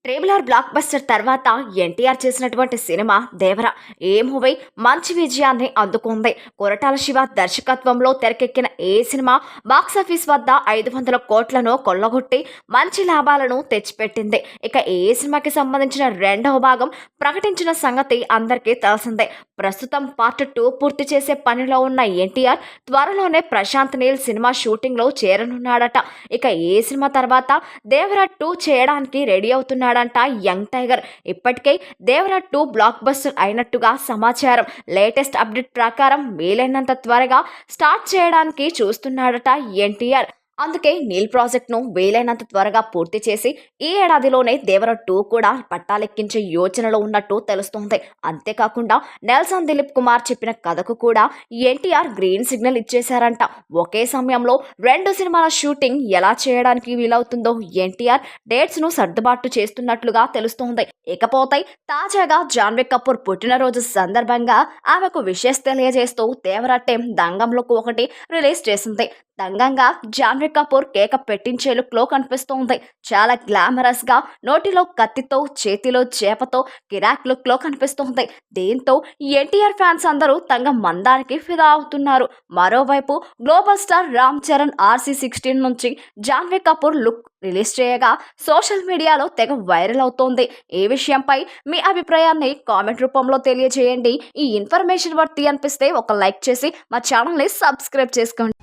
Triple block buster తర్వాత ఎన్టీఆర్ చేసినటువంటి cinema దేవర. ఏ movie మంచి విజయాన్ని అందుకుంది. కొరటాల శివ దర్శకత్వంలో తెరకెక్కిన ఏ సినిమా బాక్సాఫీస్ వద్ద 500 కోట్లను కొల్లగొట్టి మంచి లాభాలను తెచ్చిపెట్టింది. ఇక ఏ సినిమాకి సంబంధించిన రెండవ భాగం ప్రకటించిన సంగతి అందరికీ తెలిసిందే. ప్రస్తుతం పార్ట్ 2 పూర్తి చేసే పనిలో ఉన్న ఎన్టీఆర్ త్వరలోనే ప్రశాంత్ నీల్ సినిమా షూటింగ్ లో చేరనున్నాడట. ఇక ఏ సినిమా తర్వాత దేవర 2 చేయడానికి రెడీ అవుతున్నాడంట యంగ్ టైగర్. ఇప్పటికే దేవర 2 బ్లాక్ బస్టర్ అయినట్టుగా సమాచారం. లేటెస్ట్ అప్డేట్ ప్రకారం వీలైనంత త్వరగా స్టార్ట్ చేయడానికి చూస్తున్నాడట ఎన్టీఆర్. అందుకే నీల్ ప్రాజెక్ట్ను వీలైనంత త్వరగా పూర్తి చేసి ఈ ఏడాదిలోనే దేవర 2 కూడా పట్టాలెక్కించే యోచనలో ఉన్నట్టు తెలుస్తోంది. అంతేకాకుండా నెల్సన్ దిలీప్ కుమార్ చెప్పిన కథకు కూడా ఎన్టీఆర్ గ్రీన్ సిగ్నల్ ఇచ్చేశారంట. ఒకే సమయంలో 2 సినిమాల షూటింగ్ ఎలా చేయడానికి వీలవుతుందో ఎన్టీఆర్ డేట్స్ ను సర్దుబాటు చేస్తున్నట్లుగా తెలుస్తోంది. ఇకపోతే తాజాగా జాన్వీ కపూర్ పుట్టినరోజు సందర్భంగా ఆమెకు విషెస్ తెలియజేస్తూ దేవర టీం దంగంలోకి ఒకటి రిలీజ్ చేసింది. దంగంగా జాన్వీ కపూర్ కేక పెట్టించే లుక్ లో కనిపిస్తోంది. చాలా గ్లామరస్ గా నోటిలో కత్తితో చేతిలో చేపతో కిరాక్ లుక్ లో కనిపిస్తోంది. దీంతో ఎన్టీఆర్ ఫ్యాన్స్ అందరూ తంగం మందానికి ఫిదా అవుతున్నారు. మరోవైపు global star Ram Charan RC16 నుంచి జాన్వీ కపూర్ లుక్ రిలీజ్ చేయగా సోషల్ మీడియాలో తెగ వైరల్ అవుతోంది. ఈ విషయంపై మీ అభిప్రాయాన్ని కామెంట్ రూపంలో తెలియజేయండి. ఈ ఇన్ఫర్మేషన్ వర్తి అనిపిస్తే ఒక లైక్ చేసి మా ఛానల్ని సబ్స్క్రైబ్ చేసుకోండి.